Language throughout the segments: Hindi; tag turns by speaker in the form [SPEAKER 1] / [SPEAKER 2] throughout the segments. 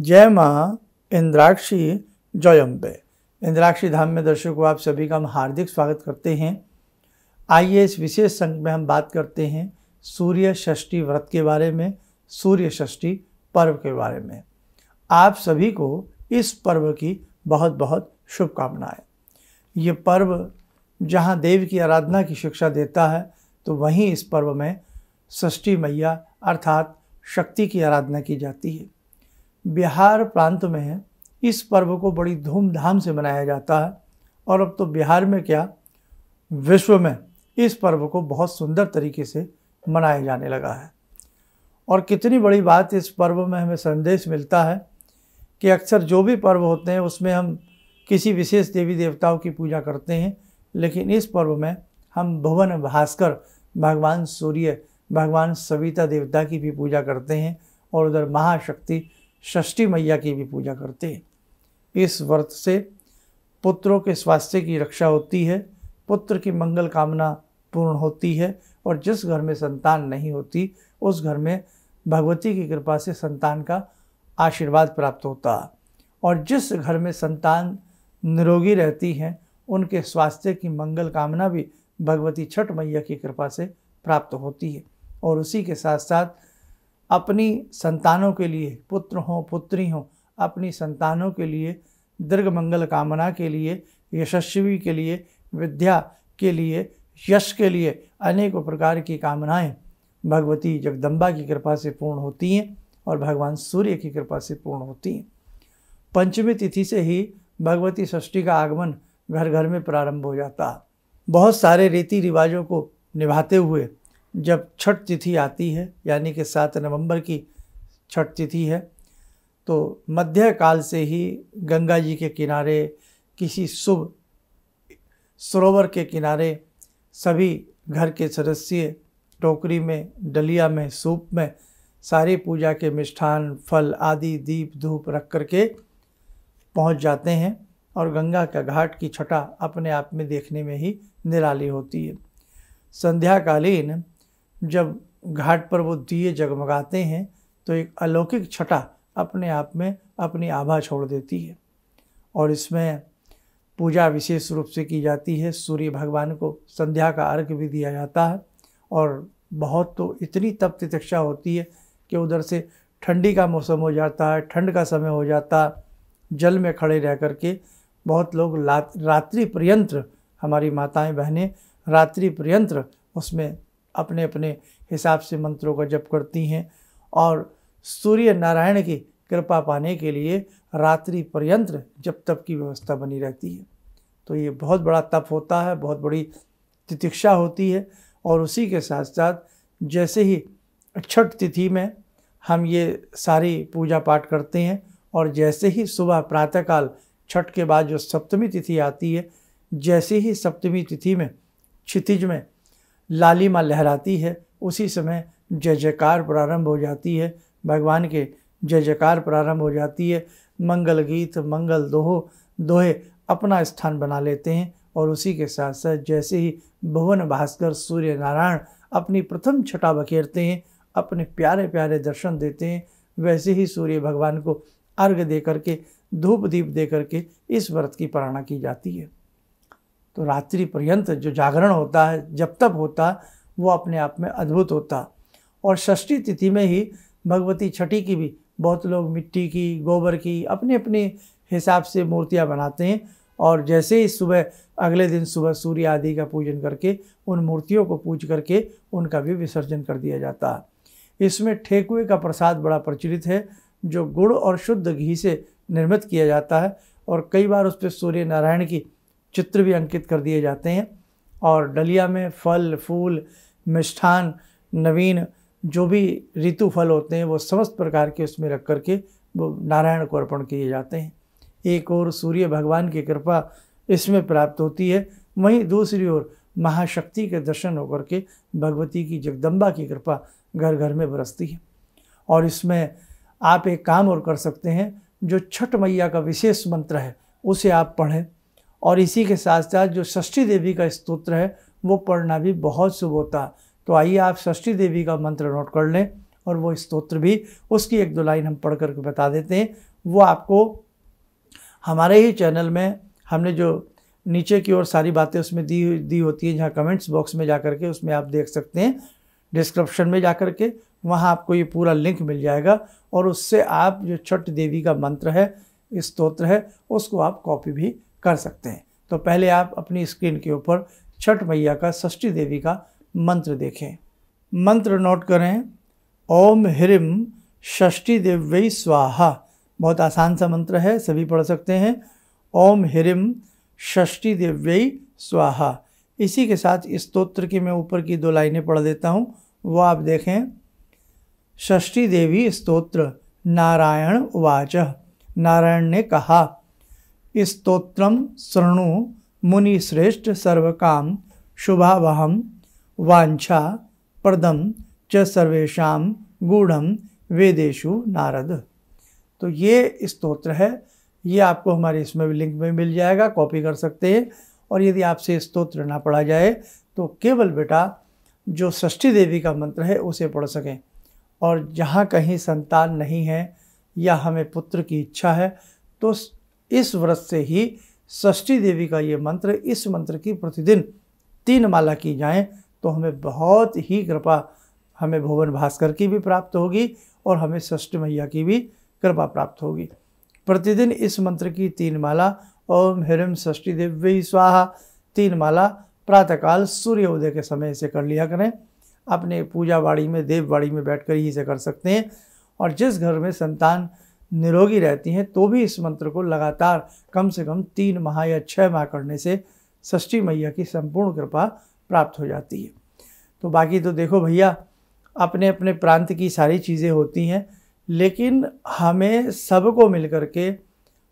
[SPEAKER 1] जय माँ इंद्राक्षी जयम्बे। इंद्राक्षी धाम में दर्शकों आप सभी का हम हार्दिक स्वागत करते हैं। आइए इस विशेष संग में हम बात करते हैं सूर्य षष्ठी व्रत के बारे में, सूर्य षष्ठी पर्व के बारे में। आप सभी को इस पर्व की बहुत बहुत शुभकामनाएं। ये पर्व जहाँ देव की आराधना की शिक्षा देता है, तो वहीं इस पर्व में षष्ठी मैया अर्थात शक्ति की आराधना की जाती है। बिहार प्रांत में इस पर्व को बड़ी धूमधाम से मनाया जाता है और अब तो बिहार में क्या, विश्व में इस पर्व को बहुत सुंदर तरीके से मनाया जाने लगा है। और कितनी बड़ी बात इस पर्व में हमें संदेश मिलता है कि अक्सर जो भी पर्व होते हैं उसमें हम किसी विशेष देवी देवताओं की पूजा करते हैं, लेकिन इस पर्व में हम भुवन भास्कर भगवान सूर्य, भगवान सविता देवता की भी पूजा करते हैं और उधर महाशक्ति षष्ठी मैया की भी पूजा करते हैं। इस व्रत से पुत्रों के स्वास्थ्य की रक्षा होती है, पुत्र की मंगल कामना पूर्ण होती है और जिस घर में संतान नहीं होती उस घर में भगवती की कृपा से संतान का आशीर्वाद प्राप्त होता है और जिस घर में संतान निरोगी रहती हैं उनके स्वास्थ्य की मंगल कामना भी भगवती छठ मैया की कृपा से प्राप्त होती है। और उसी के साथ साथ अपनी संतानों के लिए, पुत्र हों पुत्री हों, अपनी संतानों के लिए दीर्घ मंगल कामना के लिए, यशस्वी के लिए, विद्या के लिए, यश के लिए अनेकों प्रकार की कामनाएं भगवती जगदम्बा की कृपा से पूर्ण होती हैं और भगवान सूर्य की कृपा से पूर्ण होती हैं। पंचमी तिथि से ही भगवती षष्ठी का आगमन घर घर में प्रारंभ हो जाता है। बहुत सारे रीति रिवाजों को निभाते हुए जब छठ तिथि आती है, यानी कि 7 नवंबर की छठ तिथि है, तो मध्य काल से ही गंगा जी के किनारे, किसी शुभ सरोवर के किनारे सभी घर के सदस्य टोकरी में, डलिया में, सूप में सारी पूजा के मिष्ठान, फल आदि, दीप धूप रख करके पहुंच जाते हैं और गंगा का घाट की छटा अपने आप में देखने में ही निराली होती है। संध्याकालीन जब घाट पर वो दिए जगमगाते हैं तो एक अलौकिक छटा अपने आप में अपनी आभा छोड़ देती है और इसमें पूजा विशेष रूप से की जाती है। सूर्य भगवान को संध्या का अर्घ्य भी दिया जाता है और बहुत तो इतनी तप तितिक्षा होती है कि उधर से ठंडी का मौसम हो जाता है, ठंड का समय हो जाता है। जल में खड़े रह करके बहुत लोग रात्रि पर्यंत, हमारी माताएं बहनें रात्रि पर्यंत उसमें अपने अपने हिसाब से मंत्रों का जप करती हैं और सूर्य नारायण की कृपा पाने के लिए रात्रि पर्यंत जप तप की व्यवस्था बनी रहती है। तो ये बहुत बड़ा तप होता है, बहुत बड़ी तितिक्षा होती है। और उसी के साथ साथ जैसे ही छठ तिथि में हम ये सारी पूजा पाठ करते हैं और जैसे ही सुबह प्रातःकाल छठ के बाद जो सप्तमी तिथि आती है, जैसे ही सप्तमी तिथि में क्षितिज में लालिमा लहराती है, उसी समय जय जयकार प्रारंभ हो जाती है, भगवान के जय जयकार प्रारंभ हो जाती है। मंगल गीत, मंगल दोहे अपना स्थान बना लेते हैं और उसी के साथ साथ जैसे ही भुवन भास्कर सूर्य नारायण अपनी प्रथम छटा बखेरते हैं, अपने प्यारे प्यारे दर्शन देते हैं, वैसे ही सूर्य भगवान को अर्घ्य दे करके, धूप दीप दे करके इस व्रत की पारणा की जाती है। तो रात्रि पर्यंत जो जागरण होता है, जब तप होता है, वो अपने आप में अद्भुत होता है। और षष्ठी तिथि में ही भगवती छठी की भी बहुत लोग मिट्टी की, गोबर की अपने अपने हिसाब से मूर्तियां बनाते हैं और जैसे ही सुबह, अगले दिन सुबह सूर्य आदि का पूजन करके उन मूर्तियों को पूज करके उनका भी विसर्जन कर दिया जाता है। इसमें ठेकुए का प्रसाद बड़ा प्रचलित है, जो गुड़ और शुद्ध घी से निर्मित किया जाता है और कई बार उस पर सूर्य नारायण की चित्र भी अंकित कर दिए जाते हैं और डलिया में फल फूल, मिष्ठान, नवीन जो भी ऋतु फल होते हैं वो समस्त प्रकार के उसमें रख करके वो नारायण को अर्पण किए जाते हैं। एक ओर सूर्य भगवान की कृपा इसमें प्राप्त होती है, वहीं दूसरी ओर महाशक्ति के दर्शन होकर के भगवती की जगदम्बा की कृपा घर घर में बरसती है। और इसमें आप एक काम और कर सकते हैं, जो छठ मैया का विशेष मंत्र है उसे आप पढ़ें और इसी के साथ साथ जो षष्ठी देवी का स्तोत्र है वो पढ़ना भी बहुत शुभ होता है। तो आइए आप षष्ठी देवी का मंत्र नोट कर लें और वो स्तोत्र भी, उसकी 1-2 लाइन हम पढ़ करके बता देते हैं। वो आपको हमारे ही चैनल में हमने जो नीचे की ओर सारी बातें उसमें दी होती है, जहाँ कमेंट्स बॉक्स में जा कर के उसमें आप देख सकते हैं, डिस्क्रिप्शन में जा कर के वहाँ आपको ये पूरा लिंक मिल जाएगा और उससे आप जो छठ देवी का मंत्र है, स्तोत्र है, उसको आप कॉपी भी कर सकते हैं। तो पहले आप अपनी स्क्रीन के ऊपर छठ मैया का षष्ठी देवी का मंत्र देखें। मंत्र नोट करें, ओम ह्रीम षष्ठी देव्यै स्वाहा। बहुत आसान सा मंत्र है, सभी पढ़ सकते हैं। ओम ह्रीम षष्ठी देव्यै स्वाहा। इसी के साथ इस स्तोत्र की मैं ऊपर की 2 लाइनें पढ़ देता हूँ, वो आप देखें। षष्ठी देवी स्तोत्र। नारायण उवाच। नारायण ने कहा, स्तोत्रम शृणु मुनि श्रेष्ठ सर्वकाम शुभावहम वांछा प्रदम च सर्वेषाम गूढ़म वेदेषु नारद। तो ये स्तोत्र है, ये आपको हमारे इसमें लिंक में मिल जाएगा, कॉपी कर सकते हैं। और यदि आपसे स्तोत्र ना पढ़ा जाए तो केवल बेटा जो षष्ठी देवी का मंत्र है उसे पढ़ सकें। और जहाँ कहीं संतान नहीं है या हमें पुत्र की इच्छा है तो इस व्रत से ही षष्ठी देवी का ये मंत्र, इस मंत्र की प्रतिदिन 3 माला की जाए तो हमें बहुत ही कृपा, हमें भुवन भास्कर की भी प्राप्त होगी और हमें षष्ठी मैया की भी कृपा प्राप्त होगी। प्रतिदिन इस मंत्र की 3 माला ओम ह्रीम षष्ठी देव्यै स्वाहा 3 माला प्रातःकाल सूर्योदय के समय से कर लिया करें। अपने पूजा बाड़ी में, देववाड़ी में बैठकर ही इसे कर सकते हैं। और जिस घर में संतान निरोगी रहती हैं तो भी इस मंत्र को लगातार कम से कम 3 माह या 6 माह करने से षष्ठी मैया की संपूर्ण कृपा प्राप्त हो जाती है। तो बाकी तो देखो भैया, अपने अपने प्रांत की सारी चीज़ें होती हैं, लेकिन हमें सबको मिलकर के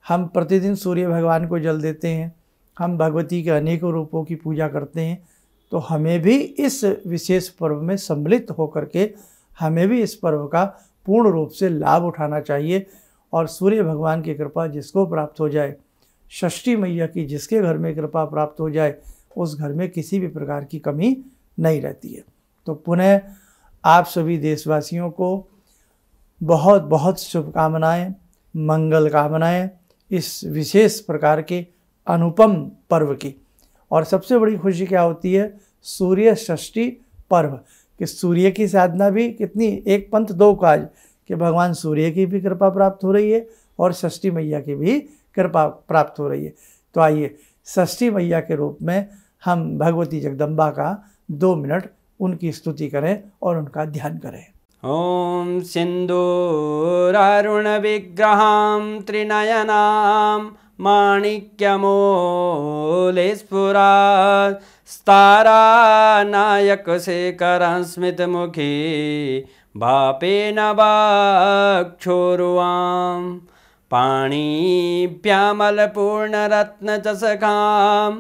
[SPEAKER 1] हम प्रतिदिन सूर्य भगवान को जल देते हैं, हम भगवती के अनेकों रूपों की पूजा करते हैं। तो हमें भी इस विशेष पर्व में सम्मिलित होकर के हमें भी इस पर्व का पूर्ण रूप से लाभ उठाना चाहिए। और सूर्य भगवान की कृपा जिसको प्राप्त हो जाए, षष्ठी मैया की जिसके घर में कृपा प्राप्त हो जाए, उस घर में किसी भी प्रकार की कमी नहीं रहती है। तो पुनः आप सभी देशवासियों को बहुत बहुत शुभकामनाएं, मंगल कामनाएं इस विशेष प्रकार के अनुपम पर्व की। और सबसे बड़ी खुशी क्या होती है, सूर्य षष्ठी पर्व, कि सूर्य की साधना भी कितनी, एक पंथ दो काज, कि भगवान सूर्य की भी कृपा प्राप्त हो रही है और षष्ठी मैया की भी कृपा प्राप्त हो रही है। तो आइए षष्ठी मैया के रूप में हम भगवती जगदम्बा का 2 मिनट उनकी स्तुति करें और उनका ध्यान करें।
[SPEAKER 2] ओम सिंदूरारुण विग्रहां त्रिनयनां माणिक्यमूले स्फुरात् स्तारानायकशेखरं स्मितमुखी भापेन वक्षोरुवां पाणिभ्यामलपूर्णरत्नचषकां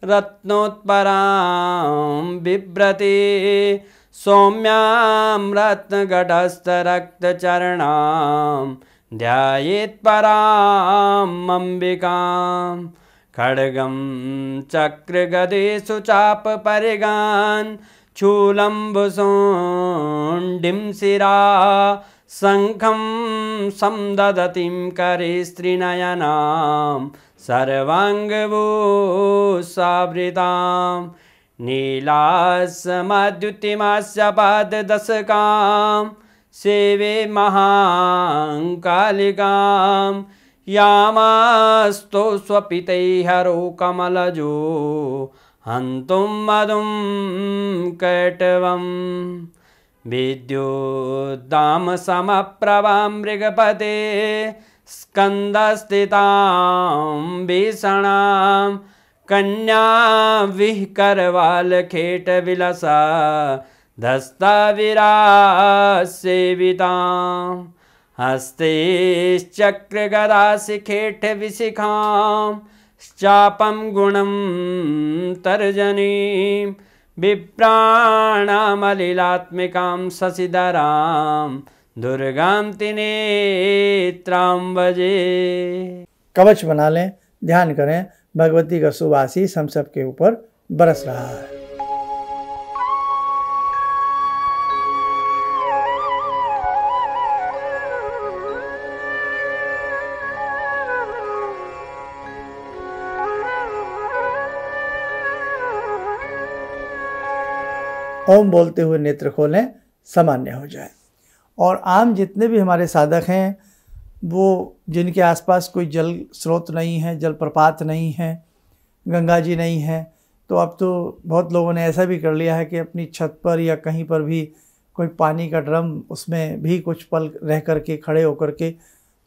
[SPEAKER 2] रत्नोत्परां बिभ्रति सौम्यां रत्नघटस्थरक्तचरणां ध्यायेत्पराम् अम्बिकां खड्गं चक्रगदेषु चापपरिगान् शूलम्बुशोण्डिं शिरा शङ्खं संदधतीं करे स्त्रीनयनां सर्वाङ्गभूषावृतां नीलास्मद्युतिमास्य पाददशकां सेवे महाकालिकां यामास्तो स्वपितैहरो कमलजो हन्तुं मधुं कैटवं विद्युद्दामसमप्रभां मृगपते स्कन्दस्थितां भीषणां कन्या विहकरवालखेटविलसा धस्ताविरासेवितां हस्तैश्चक्रगदाशिखेटविशिखां चापं गुणं तर्जनीं विप्राणामलिलात्मिकां शशिधरां दुर्गां त्रिनेत्रां भजे।
[SPEAKER 1] कवच बना लें, ध्यान करें, भगवती का शुभ आशीष हम सब के ऊपर बरस रहा है। ओम बोलते हुए नेत्र खोलें, सामान्य हो जाए। और आम जितने भी हमारे साधक हैं, वो जिनके आसपास कोई जल स्रोत नहीं है, जलप्रपात नहीं है, गंगा जी नहीं है, तो अब तो बहुत लोगों ने ऐसा भी कर लिया है कि अपनी छत पर या कहीं पर भी कोई पानी का ड्रम, उसमें भी कुछ पल रह कर के, खड़े होकर के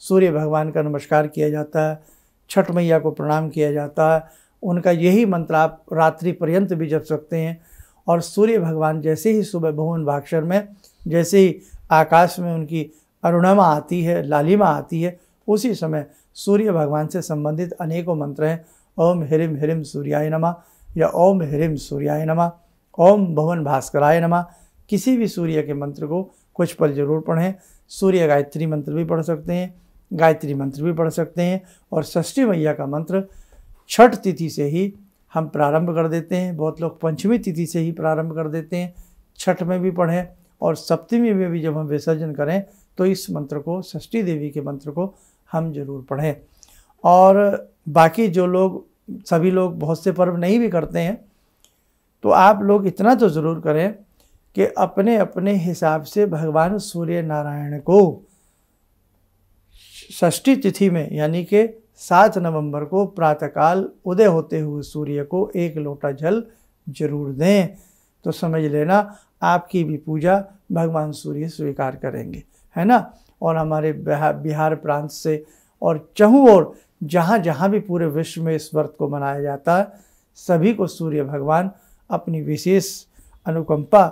[SPEAKER 1] सूर्य भगवान का नमस्कार किया जाता है, छठ मैया को प्रणाम किया जाता है। उनका यही मंत्र आप रात्रि पर्यंत भी जप सकते हैं। और सूर्य भगवान जैसे ही सुबह भुवन भास्कर में, जैसे ही आकाश में उनकी अरुणिमा आती है, लालिमा आती है, उसी समय सूर्य भगवान से संबंधित अनेकों मंत्र हैं। ओम ह्रीं ह्रीं सूर्याय नमः, या ओम ह्रीं सूर्याय नमः, ओम भुवन भास्कराय नमः। किसी भी सूर्य के मंत्र को कुछ पल जरूर पढ़ें। सूर्य गायत्री मंत्र भी पढ़ सकते हैं, गायत्री मंत्र भी पढ़ सकते हैं। और षष्ठी मैया का मंत्र छठ तिथि से ही हम प्रारंभ कर देते हैं। बहुत लोग पंचमी तिथि से ही प्रारंभ कर देते हैं। छठ में भी पढ़ें और सप्तमी में भी जब हम विसर्जन करें तो इस मंत्र को, षष्ठी देवी के मंत्र को हम जरूर पढ़ें। और बाकी जो लोग, सभी लोग बहुत से पर्व नहीं भी करते हैं, तो आप लोग इतना तो ज़रूर करें कि अपने अपने हिसाब से भगवान सूर्य नारायण को षष्ठी तिथि में, यानी कि 7 नवंबर को प्रातःकाल उदय होते हुए सूर्य को 1 लोटा जल जरूर दें। तो समझ लेना आपकी भी पूजा भगवान सूर्य स्वीकार करेंगे, है ना। और हमारे बिहार प्रांत से और चहुँ ओर जहाँ जहाँ भी पूरे विश्व में इस व्रत को मनाया जाता है, सभी को सूर्य भगवान अपनी विशेष अनुकंपा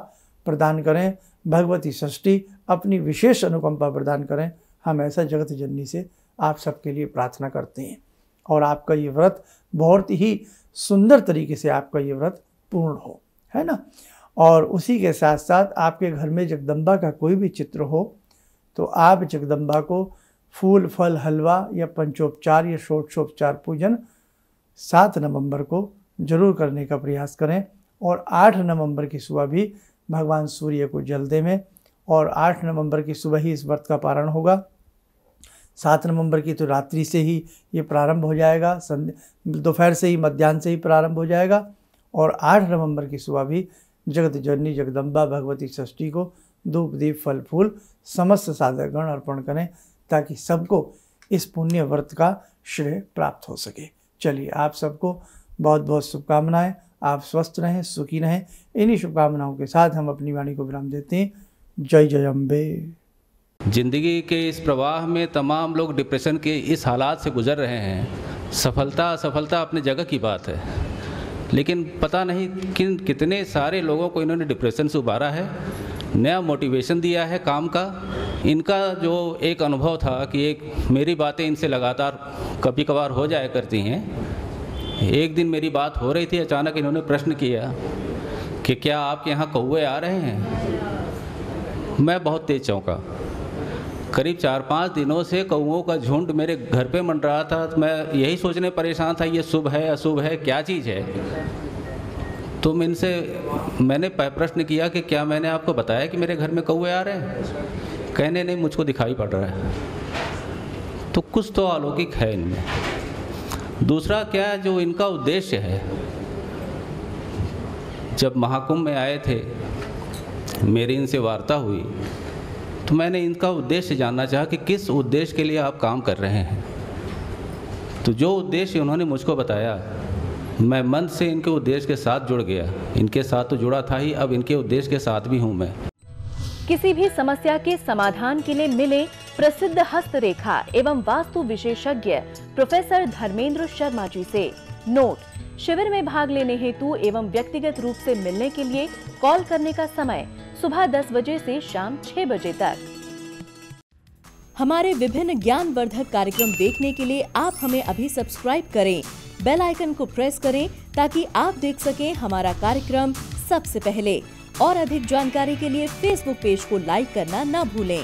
[SPEAKER 1] प्रदान करें। भगवती षष्ठी अपनी विशेष अनुकंपा प्रदान करें। हम ऐसा जगत जननी से आप सबके लिए प्रार्थना करते हैं। और आपका ये व्रत बहुत ही सुंदर तरीके से आपका ये व्रत पूर्ण हो, है ना। और उसी के साथ साथ आपके घर में जगदम्बा का कोई भी चित्र हो तो आप जगदम्बा को फूल, फल, हलवा या पंचोपचार या षोडशोपचार पूजन 7 नवंबर को जरूर करने का प्रयास करें। और 8 नवंबर की सुबह भी भगवान सूर्य को जल दें। और 8 नवंबर की सुबह ही इस व्रत का पारण होगा। 7 नवंबर की तो रात्रि से ही ये प्रारंभ हो जाएगा, दोपहर से ही, मध्याह्न से ही प्रारंभ हो जाएगा। और 8 नवंबर की सुबह भी जगत जननी जगदम्बा भगवती षष्ठी को धूप, दीप, फल, फूल समस्त साधकगण अर्पण करें, ताकि सबको इस पुण्य व्रत का श्रेय प्राप्त हो सके। चलिए, आप सबको बहुत बहुत शुभकामनाएं। आप स्वस्थ रहें, सुखी रहें। इन्हीं शुभकामनाओं के साथ हम अपनी वाणी को विराम देते हैं। जय जय अम्बे।
[SPEAKER 3] जिंदगी के इस प्रवाह में तमाम लोग डिप्रेशन के इस हालात से गुजर रहे हैं। सफलता असफलता अपनी जगह की बात है, लेकिन पता नहीं कितने सारे लोगों को इन्होंने डिप्रेशन से उबारा है, नया मोटिवेशन दिया है काम का। इनका जो एक अनुभव था कि एक मेरी बातें इनसे लगातार कभी कभार हो जाया करती हैं। एक दिन मेरी बात हो रही थी, अचानक इन्होंने प्रश्न किया कि क्या आपके यहाँ कौवे आ रहे हैं। मैं बहुत तेज चौंका। करीब 4-5 दिनों से कौवों का झुंड मेरे घर पे मंडरा था। तो मैं यही सोचने परेशान था, ये शुभ है अशुभ है, क्या चीज़ है। तो मैंने प्रश्न किया कि क्या मैंने आपको बताया कि मेरे घर में कौवे आ रहे हैं। कहने नहीं, मुझको दिखाई पड़ रहा है। तो कुछ तो अलौकिक है इनमें। दूसरा क्या, जो इनका उद्देश्य है, जब महाकुंभ में आए थे, मेरी इनसे वार्ता हुई, तो मैंने इनका उद्देश्य जानना चाहा कि किस उद्देश्य के लिए आप काम कर रहे हैं। तो जो उद्देश्य उन्होंने मुझको बताया, मैं मन से इनके उद्देश्य के साथ जुड़ गया। इनके साथ तो जुड़ा था ही, अब इनके उद्देश्य के साथ भी हूँ मैं।
[SPEAKER 4] किसी भी समस्या के समाधान के लिए मिले प्रसिद्ध हस्तरेखा एवं वास्तु विशेषज्ञ प्रोफेसर धर्मेंद्र शर्मा जी से। नोट: शिविर में भाग लेने हेतु एवं व्यक्तिगत रूप से मिलने के लिए कॉल करने का समय सुबह 10 बजे से शाम 6 बजे तक। हमारे विभिन्न ज्ञानवर्धक कार्यक्रम देखने के लिए आप हमें अभी सब्सक्राइब करें, बेल आइकन को प्रेस करें ताकि आप देख सकें हमारा कार्यक्रम सबसे पहले। और अधिक जानकारी के लिए फेसबुक पेज को लाइक करना न भूलें।